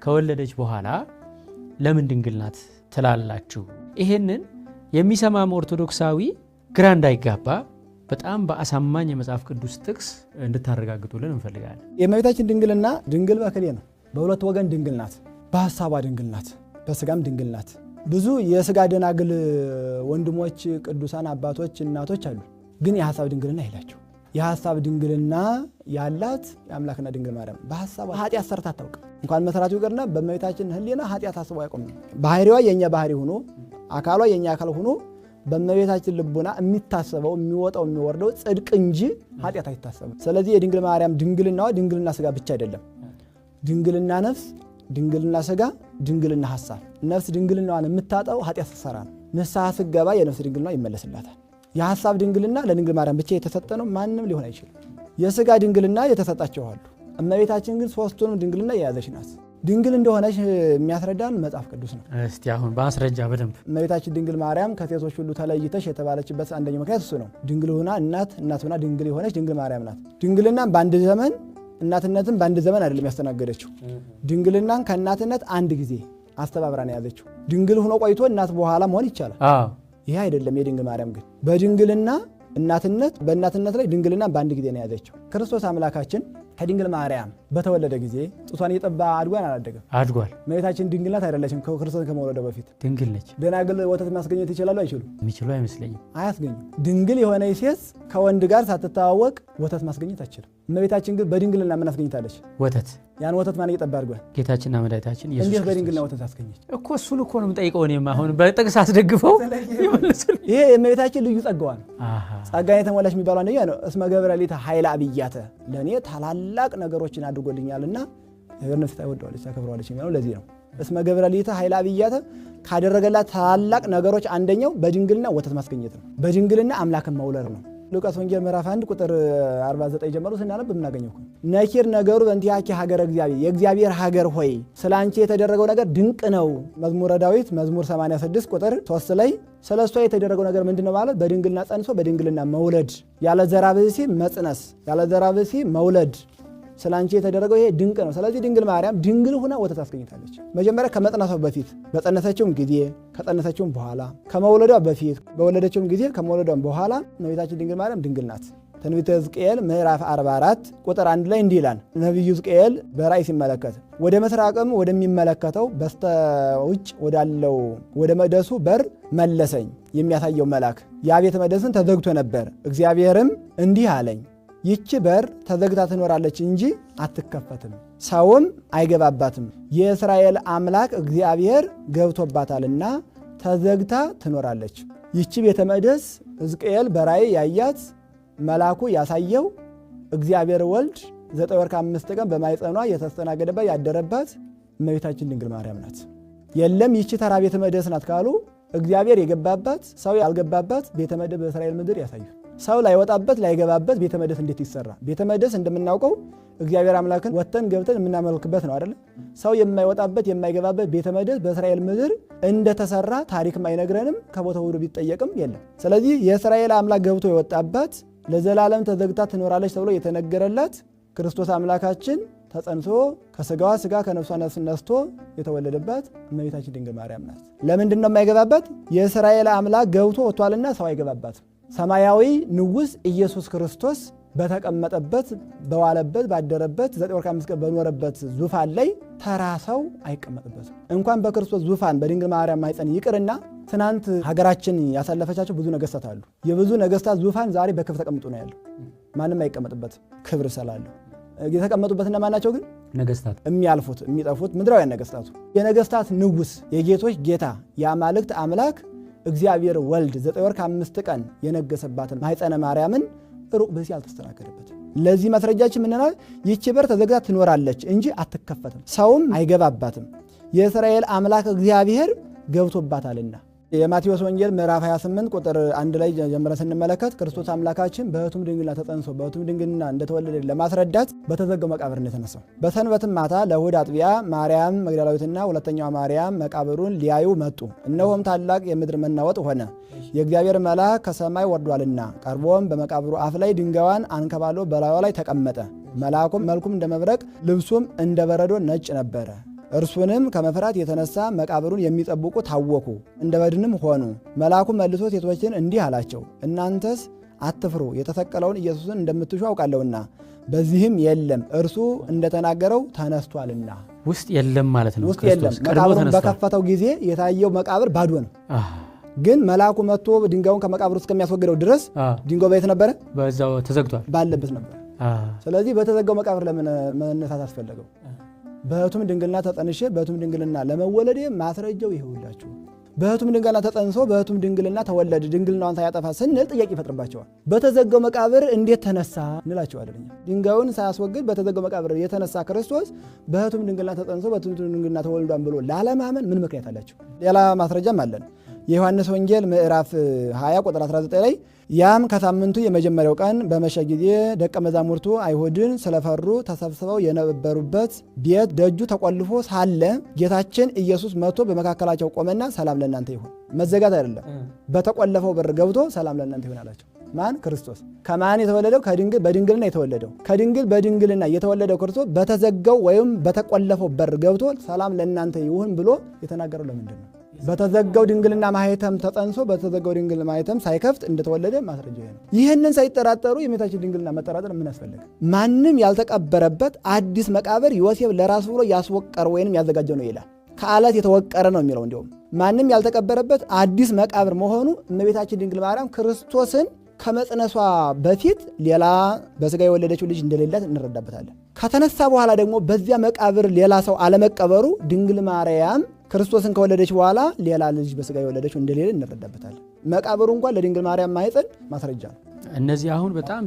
ከወለደች በኋላ ለምን ድንግል ናት ትላላችሁ? ይሄንን የሚሰማም ኦርቶዶክሳዊ ግራ እንዳይጋባ በጣም በአሳማኝ የመጽሐፍ ቅዱስ ጥቅስ እንድታረጋግጡልን እንፈልጋለን። የእመቤታችን ድንግልና ድንግል በክሌ ነው። በሁለት ወገን ድንግል ናት። በሐሳቧ ድንግል ናት፣ በስጋም ድንግል ናት። ብዙ የስጋ ደናግል ወንድሞች፣ ቅዱሳን አባቶች፣ እናቶች አሉ። ግን የሐሳብ ድንግልና የላቸው። የሐሳብ ድንግልና ያላት የአምላክና ድንግል ማርያም በሐሳቧ ኃጢአት ሰርታ አታውቅም። እንኳን መስራቱ ይቅርና በእመቤታችን ሕሊና ኃጢአት አስቦ አያውቅም። ባህሪዋ የኛ ባህሪ ሆኖ አካሏ የኛ አካል ሆኖ በእመቤታችን ልቡና የሚታሰበው የሚወጣው የሚወርደው ጽድቅ እንጂ ኃጢአት አይታሰብም። ስለዚህ የድንግል ማርያም ድንግልናዋ ድንግልና ስጋ ብቻ አይደለም። ድንግልና ነፍስ፣ ድንግልና ስጋ፣ ድንግልና ሐሳብ። ነፍስ ድንግልናዋን የምታጣው ኃጢአት ስትሰራ ነው። ንስሐ ስትገባ የነፍስ ድንግልናዋ ይመለስላታል። የሐሳብ ድንግልና ለድንግል ማርያም ብቻ የተሰጠ ነው። ማንም ሊሆን አይችልም። የስጋ ድንግልና የተሰጣቸው አሉ። እመቤታችን ግን ሶስቱንም ድንግልና የያዘች ናት። ድንግል እንደሆነች የሚያስረዳን መጽሐፍ ቅዱስ ነው። እስቲ አሁን በአስረጃ በደንብ እመቤታችን ድንግል ማርያም ከሴቶች ሁሉ ተለይተሽ የተባለችበት አንደኛው ምክንያት እሱ ነው። ድንግል ሆና እናት ሆና ድንግል የሆነች ድንግል ማርያም ናት። ድንግልናን በአንድ ዘመን እናትነትን በአንድ ዘመን አይደለም ያስተናገደችው። ድንግልናን ከእናትነት አንድ ጊዜ አስተባብራ ነው ያዘችው። ድንግል ሆኖ ቆይቶ እናት በኋላ መሆን ይቻላል። ይሄ አይደለም የድንግል ማርያም ግን በድንግልና እናትነት በእናትነት ላይ ድንግልና በአንድ ጊዜ ነው ያዘችው። ክርስቶስ አምላካችን ከድንግል ማርያም በተወለደ ጊዜ ጡቷን እየጠባ አድጓን አላደገም? አድጓል። እመቤታችን ድንግል ናት አይደለችም? ክርስቶስ ከመወለደ በፊት ድንግል ነች። ደናግል ወተት ማስገኘት ይችላሉ አይችሉም? የሚችሉ አይመስለኝም። አያስገኙም። ድንግል የሆነ ሴት ከወንድ ጋር ሳትተዋወቅ ወተት ማስገኘት አትችልም። እመቤታችን ግን በድንግልና ምን አስገኝታለች? ወተት። ያን ወተት ማን እየጠባ አድጓል? ጌታችንና መድኃኒታችን ኢየሱስ እንዴት በድንግልና ወተት አስገኘች እኮ? እሱን እኮ ነው የምጠይቀው እኔም አሁን በጥቅስ አስደግፈው ይመልሱልኝ። ይሄ የእመቤታችን ልዩ ጸጋዋ ነው። ጸጋን የተሞላች የሚባለው አንደኛ ነው። እስመ ገብረ ሊተ ኃይለ አብያተ፣ ለእኔ ታላላቅ ነገሮችን አድርጎልኛልና ነፍስ ታወደዋለች ታከብረዋለች የሚለው ለዚህ ነው። እስመ ገብረ ሊተ ኃይለ አብያተ ካደረገላት ታላላቅ ነገሮች አንደኛው በድንግልና ወተት ማስገኘት ነው። በድንግልና አምላክን መውለድ ነው። ሉቃስ ወንጌል ምዕራፍ 1 ቁጥር 49 ጀምሮ ስናነብ የምናገኘው ነኪር ነገሩ በእንቲአኪ ሀገረ እግዚአብሔር፣ የእግዚአብሔር ሀገር ሆይ ስለ አንቺ የተደረገው ነገር ድንቅ ነው። መዝሙረ ዳዊት መዝሙር 86 ቁጥር 3 ላይ ስለ እሷ የተደረገው ነገር ምንድነው ማለት በድንግልና ጸንሶ በድንግልና መውለድ፣ ያለ ዘራ ብእሲ መጽነስ፣ ያለ ዘራ ብእሲ መውለድ ስለ አንቺ የተደረገው ይሄ ድንቅ ነው። ስለዚህ ድንግል ማርያም ድንግል ሆና ወተት አስገኝታለች። መጀመሪያ ከመጽነሷ በፊት በጸነሰችውም ጊዜ ከጸነሰችውም በኋላ ከመውለዷ በፊት በወለደችውም ጊዜ ከመውለዷም በኋላ እመቤታችን ድንግል ማርያም ድንግል ናት። ትንቢተ ሕዝቅኤል ምዕራፍ 44 ቁጥር 1 ላይ እንዲህ ይላል። ነቢዩ ሕዝቅኤል በራእይ ሲመለከት ወደ ምስራቅም ወደሚመለከተው በስተ ውጭ ወዳለው ወደ መቅደሱ በር መለሰኝ የሚያሳየው መልአክ። ያ ቤተ መቅደስን ተዘግቶ ነበር። እግዚአብሔርም እንዲህ አለኝ፣ ይህች በር ተዘግታ ትኖራለች እንጂ አትከፈትም፣ ሰውም አይገባባትም። የእስራኤል አምላክ እግዚአብሔር ገብቶባታልና ተዘግታ ትኖራለች። ይህች ቤተ መቅደስ ሕዝቅኤል በራእይ ያያት መልአኩ ያሳየው እግዚአብሔር ወልድ 9 ወር ከ5 ቀን በማኅፀኗ የተስተናገደባት ያደረባት እመቤታችን ድንግል ማርያም ናት። የለም ይህች ተራ ቤተ መቅደስ ናት ካሉ እግዚአብሔር የገባባት ሰው ያልገባባት ቤተ መቅደስ በእስራኤል ምድር ያሳዩ። ሰው ላይወጣበት ላይገባበት ቤተ መቅደስ እንዴት ይሰራ? ቤተ መቅደስ እንደምናውቀው እግዚአብሔር አምላክን ወጥተን ገብተን የምናመልክበት ነው አይደል? ሰው የማይወጣበት የማይገባበት ቤተ መቅደስ በእስራኤል ምድር እንደተሰራ ታሪክም አይነግረንም፣ ከቦታው ሁሉ ቢጠየቅም የለም። ስለዚህ የእስራኤል አምላክ ገብቶ የወጣባት ለዘላለም ተዘግታ ትኖራለች ተብሎ የተነገረላት ክርስቶስ አምላካችን ተጸንሶ ከስጋዋ ስጋ ከነፍሷ ነፍስ ነስቶ የተወለደባት እመቤታችን ድንግል ማርያም ናት። ለምንድን ነው የማይገባባት? የእስራኤል አምላክ ገብቶ ወጥቷልና ሰው አይገባባትም። ሰማያዊ ንጉሥ ኢየሱስ ክርስቶስ በተቀመጠበት በዋለበት ባደረበት 9 ወር ከ5 ቀን በኖረበት ዙፋን ላይ ተራ ሰው አይቀመጥበትም። እንኳን በክርስቶስ ዙፋን በድንግል ማርያም ማኅፀን ይቅርና ትናንት ሀገራችን ያሳለፈቻቸው ብዙ ነገሥታት አሉ። የብዙ ነገሥታት ዙፋን ዛሬ በክብር ተቀምጦ ነው ያለው። ማንም አይቀመጥበትም ክብር ስላለው። የተቀመጡበት እነማን ናቸው ግን? ነገሥታት፣ የሚያልፉት የሚጠፉት ምድራውያን ነገሥታቱ። የነገሥታት ንጉሥ የጌቶች ጌታ የአማልክት አምላክ እግዚአብሔር ወልድ 9 ወር ከ5 ቀን የነገሰባትን ማኅፀነ ማርያምን ሩቅ ብእሲ አልተስተናገደበትም። ለዚህ ማስረጃችን ምንናል? ይህች በር ተዘግታ ትኖራለች እንጂ አትከፈትም፣ ሰውም አይገባባትም፣ የእስራኤል አምላክ እግዚአብሔር ገብቶባታልና። የማቴዎስ ወንጌል ምዕራፍ 28 ቁጥር 1 ላይ ጀምረን ስንመለከት ክርስቶስ አምላካችን በሕቱም ድንግልና ተጸንሶ በሕቱም ድንግልና እንደተወለደ ለማስረዳት በተዘጋው መቃብር ነው የተነሳው። በሰንበትም ማታ ለእሑድ አጥቢያ ማርያም መግደላዊትና ሁለተኛዋ ማርያም መቃብሩን ሊያዩ መጡ። እነሆም ታላቅ የምድር መናወጥ ሆነ፣ የእግዚአብሔር መልአክ ከሰማይ ወርዷልና። ቀርቦም በመቃብሩ አፍ ላይ ድንጋዩን አንከባሎ በላዩ ላይ ተቀመጠ። መልአኩም መልኩም እንደ መብረቅ ልብሱም እንደ በረዶ ነጭ ነበረ። እርሱንም ከመፍራት የተነሳ መቃብሩን የሚጠብቁ ታወኩ፣ እንደ በድንም ሆኑ። መልአኩ መልሶ ሴቶችን እንዲህ አላቸው፣ እናንተስ አትፍሩ፣ የተሰቀለውን ኢየሱስን እንደምትሹ አውቃለሁና በዚህም የለም፣ እርሱ እንደተናገረው ተነስቷልና። ውስጥ የለም ማለት ነው። ውስጥ የለም። መቃብሩን በከፈተው ጊዜ የታየው መቃብር ባዶ ነው። ግን መልአኩ መጥቶ ድንጋዩን ከመቃብሩ እስከሚያስወግደው ድረስ ድንጋዩ በየት ነበረ? በዛው ተዘግቷል፣ ባለበት ነበር። ስለዚህ በተዘጋው መቃብር ለምን መነሳት አስፈለገው? በሕቱም ድንግልና ተጸንሼ በሕቱም ድንግልና ለመወለዴ ማስረጃው ይኸውላችሁ። በሕቱም ድንግልና ተጸንሶ በሕቱም ድንግልና ተወለደ፣ ድንግልናዋን ሳያጠፋ ስንል ጥያቄ ይፈጥርባቸዋል። በተዘጋው መቃብር እንዴት ተነሳ እንላቸዋለን። ድንጋዩን ሳያስወግድ በተዘጋው መቃብር የተነሳ ክርስቶስ በሕቱም ድንግልና ተጸንሶ በሕቱም ድንግልና ተወልዷን ብሎ ላለማመን ምን ምክንያት አላቸው? ሌላ ማስረጃም አለን። የዮሐንስ ወንጌል ምዕራፍ 20 ቁጥር 19 ላይ ያም ከሳምንቱ የመጀመሪያው ቀን በመሸ ጊዜ ደቀ መዛሙርቱ አይሁድን ስለፈሩ ተሰብስበው የነበሩበት ቤት ደጁ ተቆልፎ ሳለ ጌታችን ኢየሱስ መጥቶ በመካከላቸው ቆመና ሰላም ለእናንተ ይሁን። መዘጋት አይደለም፣ በተቆለፈው በር ገብቶ ሰላም ለእናንተ ይሁን አላቸው። ማን? ክርስቶስ። ከማን የተወለደው? ከድንግል በድንግልና የተወለደው። ከድንግል በድንግልና የተወለደው ክርስቶስ በተዘጋው ወይም በተቆለፈው በር ገብቶ ሰላም ለእናንተ ይሁን ብሎ የተናገረው ለምንድን ነው? በተዘጋው ድንግልና ማህተም ተጸንሶ በተዘጋው ድንግልና ማህተም ሳይከፍት እንደተወለደ ማስረጃ ነው። ይህንን ሳይጠራጠሩ የእመቤታችን ድንግልና መጠራጠር ምን ያስፈልጋል? ማንም ያልተቀበረበት አዲስ መቃብር ዮሴፍ ለራሱ ብሎ ያስወቀረው ወይንም ያዘጋጀው ነው ይላል። ከአለት የተወቀረ ነው የሚለው። እንዲሁም ማንም ያልተቀበረበት አዲስ መቃብር መሆኑ እመቤታችን ድንግል ማርያም ክርስቶስን ከመጽነሷ በፊት ሌላ በስጋ የወለደችው ልጅ እንደሌላት እንረዳበታለን። ከተነሳ በኋላ ደግሞ በዚያ መቃብር ሌላ ሰው አለመቀበሩ ድንግል ማርያም ክርስቶስን ከወለደች በኋላ ሌላ ልጅ በስጋ የወለደችው እንደሌለ እንረዳበታለን። መቃብሩ እንኳን ለድንግል ማርያም ማኅፀን ማስረጃ ነው። እነዚህ አሁን በጣም